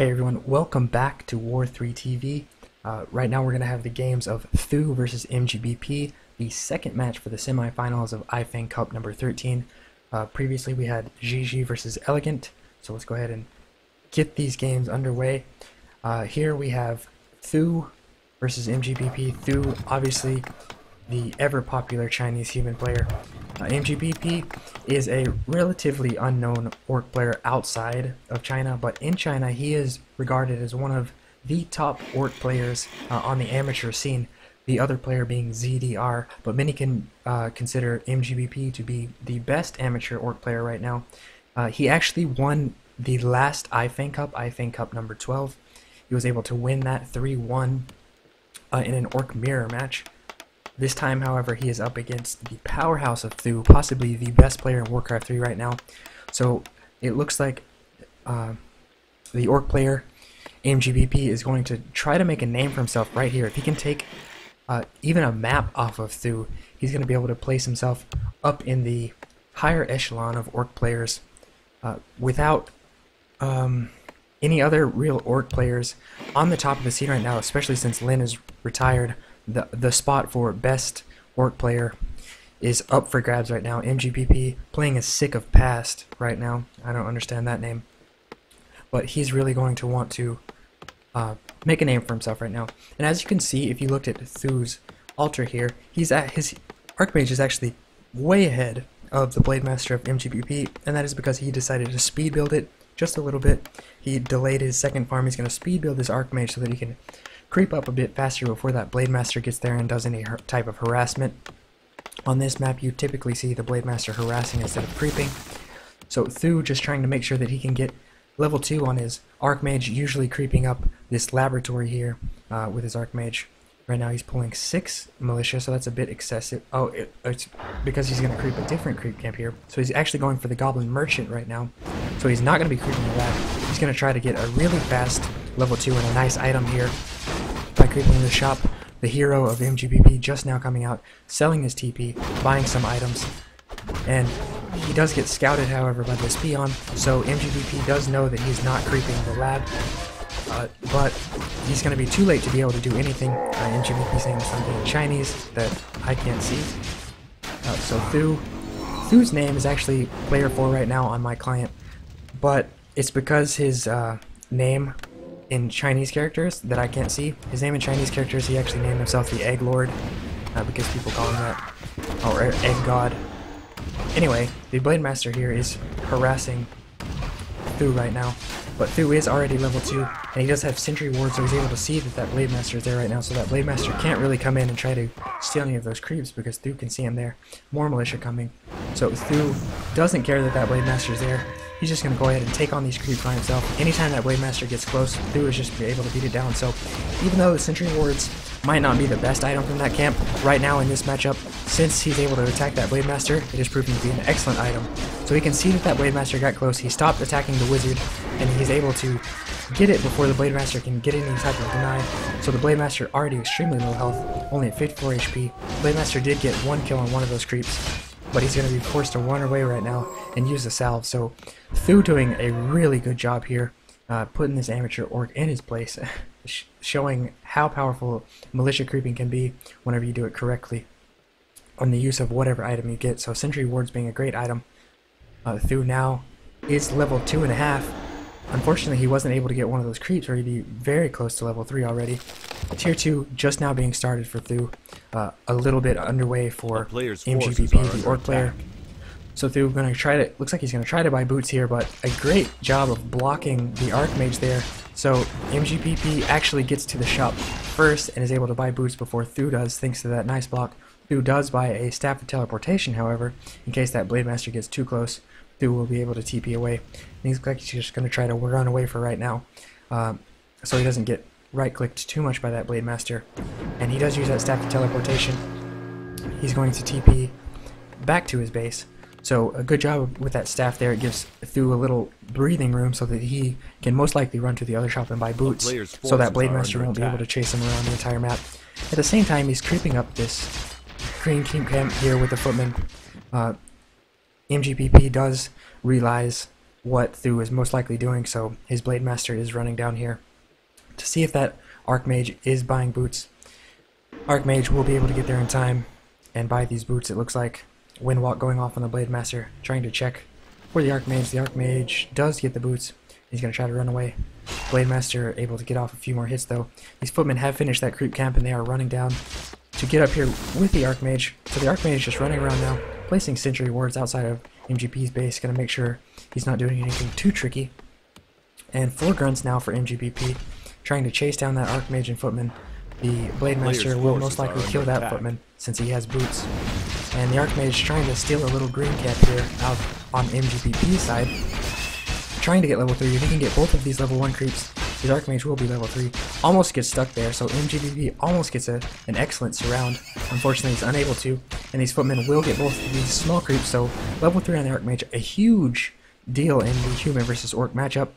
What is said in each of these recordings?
Hey everyone, welcome back to War 3 TV. Right now we're going to have the games of TH000 versus MGBP, the second match for the semifinals of iFeng Cup number 13. Previously we had GG versus Elegant, so let's go ahead and get these games underway. Here we have TH000 versus MGBP. TH000, obviously the ever-popular Chinese human player. MGBP is a relatively unknown orc player outside of China, but in China he is regarded as one of the top orc players on the amateur scene, the other player being ZDR, but many can consider MGBP to be the best amateur orc player right now. He actually won the last iFeng Cup number 12. He was able to win that 3-1 in an orc mirror match. This time, however, he is up against the powerhouse of TH000, possibly the best player in Warcraft 3 right now. So it looks like the orc player, MGBP, is going to try to make a name for himself right here. If he can take even a map off of TH000, he's going to be able to place himself up in the higher echelon of orc players without any other real orc players on the top of the scene right now, especially since Lin is retired. The spot for best orc player is up for grabs right now. MGBP playing as Sick of Past right now. I don't understand that name. But he's really going to want to make a name for himself right now. And as you can see, if you looked at TH000's altar here, his Archmage is actually way ahead of the Blade Master of MGBP, and that is because he decided to speed build it just a little bit. He delayed his second farm. He's going to speed build his Archmage so that he can creep up a bit faster before that Blade Master gets there and does any type of harassment. On this map, you typically see the Blade Master harassing instead of creeping. So TH000 just trying to make sure that he can get level 2 on his Archmage, usually creeping up this laboratory here with his Archmage. Right now he's pulling 6 militia, so that's a bit excessive. Oh, it's because he's going to creep a different creep camp here. So he's actually going for the Goblin Merchant right now. So he's not going to be creeping the lab. He's going to try to get a really fast level 2 and a nice item here by creeping the shop. The hero of MGBP just now coming out, selling his TP, buying some items, and he does get scouted, however, by this peon, so MGBP does know that he's not creeping the lab, but he's going to be too late to be able to do anything. MGBP saying something in Chinese that I can't see. So TH000's name is actually player 4 right now on my client, but it's because his name in Chinese characters that I can't see. His name in Chinese characters, he actually named himself the Egg Lord, because people call him that, or Egg God. Anyway, the Blade Master here is harassing TH000 right now, but TH000 is already level 2, and he does have Sentry Ward, so he's able to see that that Blade Master is there right now, so that Blade Master can't really come in and try to steal any of those creeps because TH000 can see him there. More militia coming, so TH000 doesn't care that that Blade Master is there. He's just going to go ahead and take on these creeps by himself. Anytime that Blade Master gets close, TH000 is just able to beat it down. So even though the Sentry Wards might not be the best item from that camp, right now in this matchup, since he's able to attack that Blade Master, it is proving to be an excellent item. So he can see that that Blade Master got close, he stopped attacking the Wizard, and he's able to get it before the Blade Master can get any type of deny. So the Blade Master already extremely low health, only at 54 HP. Blade Master did get 1 kill on one of those creeps, but he's going to be forced to run away right now and use the salve. So TH000 doing a really good job here, putting this amateur orc in his place, showing how powerful militia creeping can be whenever you do it correctly on the use of whatever item you get. So Sentry Wards being a great item. TH000 now is level 2.5. Unfortunately, he wasn't able to get one of those creeps, or he'd be very close to level 3 already. Tier 2 just now being started for TH000, a little bit underway for MGBP, the orc player. So TH000 going to try to, looks like he's going to try to buy boots here, but a great job of blocking the Archmage there. So MGBP actually gets to the shop first and is able to buy boots before TH000 does, thanks to that nice block. TH000 does buy a Staff of Teleportation, however, in case that Blade Master gets too close. TH000 will be able to TP away. And he's like he's just going to try to run away for right now, so he doesn't get right-clicked too much by that Blade Master. And he does use that Staff of Teleportation. He's going to TP back to his base. So a good job with that staff there. It gives TH000 a little breathing room so that he can most likely run to the other shop and buy boots, so that Blade Master won't be able to chase him around the entire map. At the same time, he's creeping up this green camp here with the footman. MGBP does realize what Thu is most likely doing, so his Blade Master is running down here to see if that Archmage is buying boots. Archmage will be able to get there in time and buy these boots, it looks like. Windwalk going off on the Blade Master, trying to check for the Archmage. The Archmage does get the boots. He's going to try to run away. Blade Master able to get off a few more hits though. These footmen have finished that creep camp and they are running down to get up here with the Archmage. So the Archmage is just running around now, placing sentry wards outside of MGP's base, going to make sure he's not doing anything too tricky. And 4 grunts now for MGBP, trying to chase down that Archmage and footman. The Blade Master will most likely kill that footman since he has boots. And the Archmage trying to steal a little green cap here out on MGBP's side. Trying to get level 3. If he can get both of these level 1 creeps, his Archmage will be level 3. Almost gets stuck there, so MGBP almost gets an excellent surround. Unfortunately, he's unable to, and these footmen will get both of these small creeps, so level 3 on the Archmage, a huge deal in the human versus orc matchup.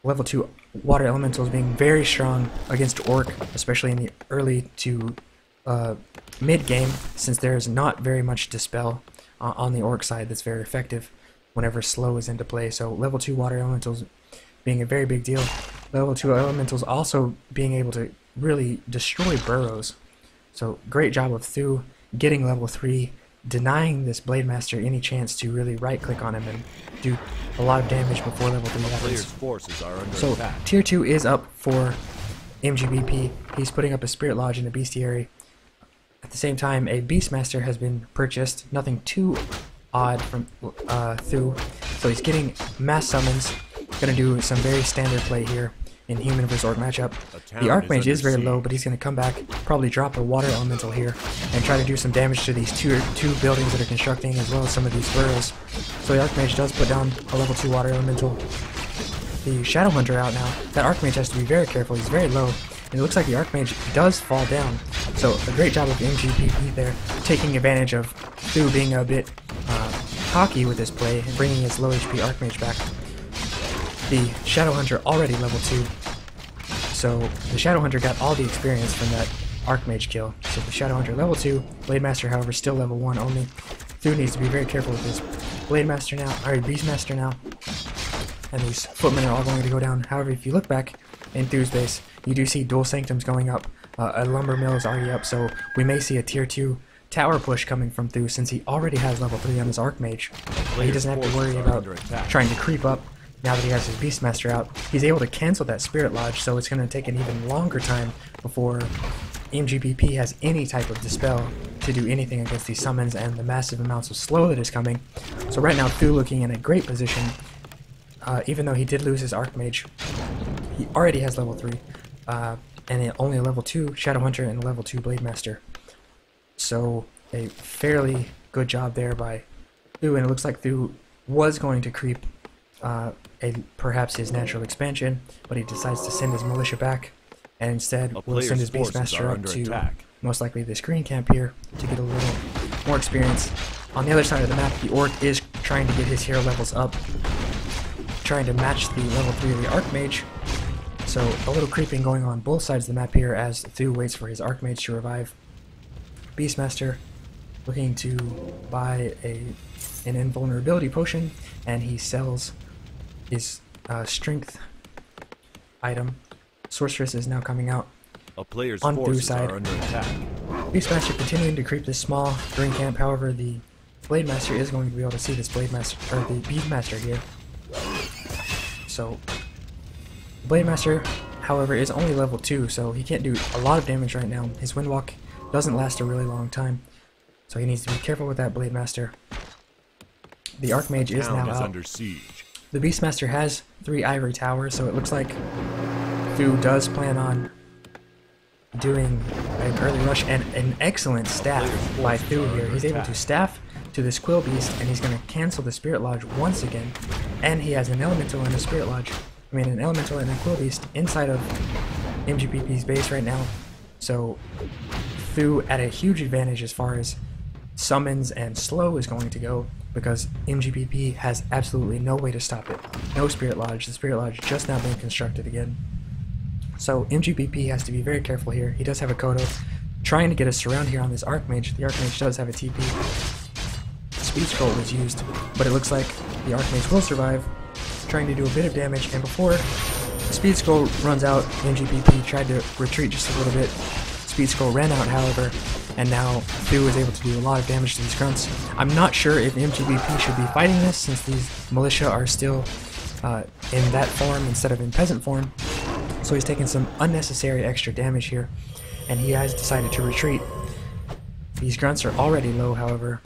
Level 2 water elementals being very strong against orc, especially in the early to mid game, since there is not very much dispel on the orc side that's very effective whenever slow is into play. So level 2 water elementals being a very big deal. Level 2 elementals also being able to really destroy burrows. So great job of Thu getting level 3, denying this Blade Master any chance to really right click on him and do a lot of damage before level 3 happens. So tier 2 is up for MGBP. He's putting up a Spirit Lodge in the Bestiary. At the same time, a Beastmaster has been purchased. Nothing too odd from Thu. So he's getting mass summons. Gonna do some very standard play here in human vs orc matchup. The Archmage is very low, but he's gonna come back, probably drop a water elemental here, and try to do some damage to these two buildings that are constructing, as well as some of these burrows. So the Archmage does put down a level 2 water elemental. The Shadow Hunter out now. That Archmage has to be very careful. He's very low. And it looks like the Archmage does fall down. So a great job of MGBP there, taking advantage of Thu being a bit cocky with this play and bringing his low HP Archmage back. The Shadow Hunter already level 2. So the Shadow Hunter got all the experience from that Archmage kill. So the Shadow Hunter level 2. Blade Master, however, still level 1 only. Thu needs to be very careful with his Blade Master now, or Beastmaster now. And these footmen are all going to go down. However, if you look back in Thu's base, you do see dual sanctums going up. A lumber mill is already up, so we may see a tier 2 tower push coming from Thu since he already has level 3 on his Archmage. He doesn't have to worry about trying to creep up now that he has his Beastmaster out. He's able to cancel that Spirit Lodge, so it's going to take an even longer time before MGBP has any type of dispel to do anything against these summons and the massive amounts of slow that is coming. So right now Thu looking in a great position. Even though he did lose his Archmage, he already has level 3, and only a level 2 Shadow Hunter and a level 2 Blade Master. So a fairly good job there by Thu, and it looks like Thu was going to creep perhaps his natural expansion, but he decides to send his militia back, and instead will send his Beastmaster up to most likely this green camp here to get a little more experience. On the other side of the map, the Orc is trying to get his hero levels up, trying to match the level 3 of the Archmage. So a little creeping going on both sides of the map here as Thu waits for his Archmage to revive. Beastmaster looking to buy an invulnerability potion, and he sells his strength item. Sorceress is now coming out on Thu's side. Beastmaster continuing to creep this small green camp. However, the Blade Master is going to be able to see this Blade Master, or the Beastmaster here. So Blade Master, however, is only level 2, so he can't do a lot of damage right now. His Windwalk doesn't last a really long time, so he needs to be careful with that Blade Master. The Archmage is now out. Under siege. The Beastmaster has 3 ivory towers, so it looks like Thu does plan on doing an early rush, and an excellent staff by Thu here. He's able to staff to this Quill Beast, and he's going to cancel the Spirit Lodge once again. And he has an Elemental and a Spirit Lodge. I mean, an Elemental and a Quill Beast inside of MGBP's base right now. So Thu at a huge advantage as far as summons and slow is going to go, because MGBP has absolutely no way to stop it. No Spirit Lodge. The Spirit Lodge just now being constructed again. So MGBP has to be very careful here. He does have a Kodo, trying to get a surround here on this Archmage. The Archmage does have a TP. speed scroll was used, but it looks like the Archmage will survive, trying to do a bit of damage, and before the speed scroll runs out, MGBP tried to retreat just a little bit. Speed scroll ran out, however, and now Thu is able to do a lot of damage to these grunts. I'm not sure if MGBP should be fighting this, since these militia are still in that form instead of in peasant form, so he's taking some unnecessary extra damage here, and he has decided to retreat. These grunts are already low, however.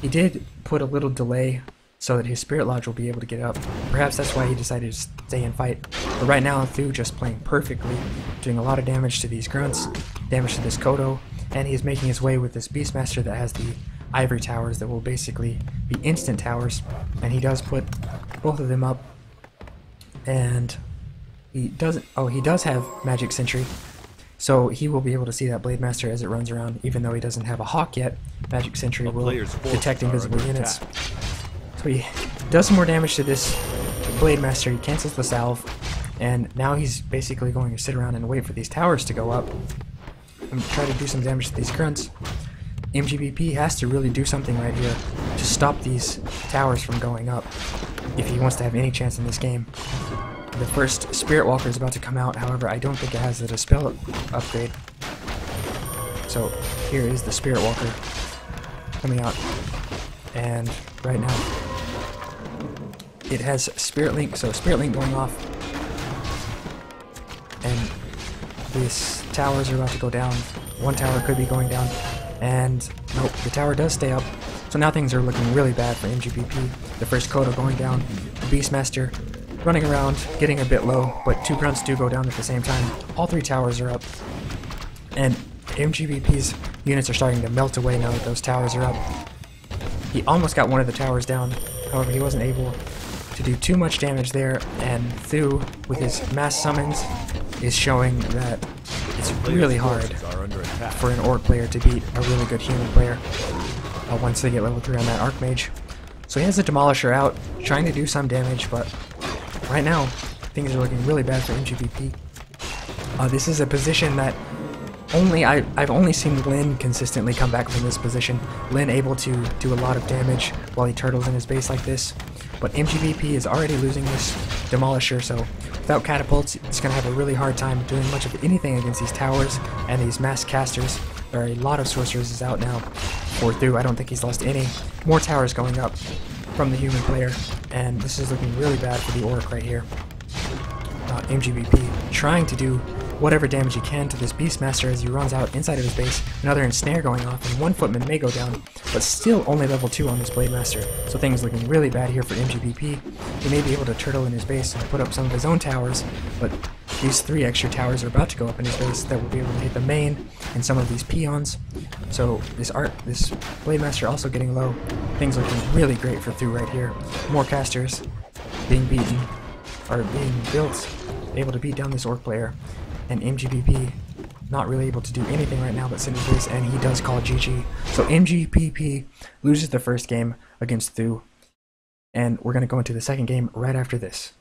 He did put a little delay so that his Spirit Lodge will be able to get up. Perhaps that's why he decided to stay and fight. But right now, Thu just playing perfectly, doing a lot of damage to these grunts, damage to this Kodo, and he's making his way with this Beastmaster that has the ivory towers that will basically be instant towers, and he does put both of them up. And he does have Magic Sentry, so he will be able to see that Blade Master as it runs around, even though he doesn't have a Hawk yet. Magic Sentry will detect invisible units. So he does some more damage to this Blade Master, he cancels the salve, and now he's basically going to sit around and wait for these towers to go up and try to do some damage to these grunts. MGBP has to really do something right here to stop these towers from going up if he wants to have any chance in this game. The first Spirit Walker is about to come out, however I don't think it has the Dispel upgrade. So here is the Spirit Walker coming out, and right now it has Spirit Link, so Spirit Link going off, and these towers are about to go down. One tower could be going down, and nope, the tower does stay up. So now things are looking really bad for MGBP. The first Kodo going down, the Beastmaster running around, getting a bit low, but two grunts do go down at the same time. All three towers are up, and MGBP's units are starting to melt away now that those towers are up. He almost got one of the towers down, however he wasn't able to do too much damage there, and Thu, with his mass summons, is showing that it's really hard for an Orc player to beat a really good human player once they get level 3 on that Archmage. So he has the Demolisher out, trying to do some damage, but right now things are looking really bad for MGBP. This is a position that I've only seen Lin consistently come back from this position. Lin able to do a lot of damage while he turtles in his base like this, but MGBP is already losing this Demolisher, so without catapults it's going to have a really hard time doing much of anything against these towers and these mass casters. There are a lot of sorcerers out now for Thu. I don't think he's lost any. More towers going up from the human player, and this is looking really bad for the Orc right here. MGBP trying to do whatever damage he can to this Beastmaster as he runs out inside of his base. Another ensnare going off, and one footman may go down, but still only level 2 on this Blade Master. So things looking really bad here for MGBP. He may be able to turtle in his base and put up some of his own towers, but these 3 extra towers are about to go up in his base that will be able to hit the main and some of these peons. So this Blade Master also getting low. Things looking really great for Thu right here. More casters being beaten, or being built, able to beat down this Orc player. And MGBP not really able to do anything right now but sit in his base, and he does call GG. So MGBP loses the first game against Thu, and we're going to go into the second game right after this.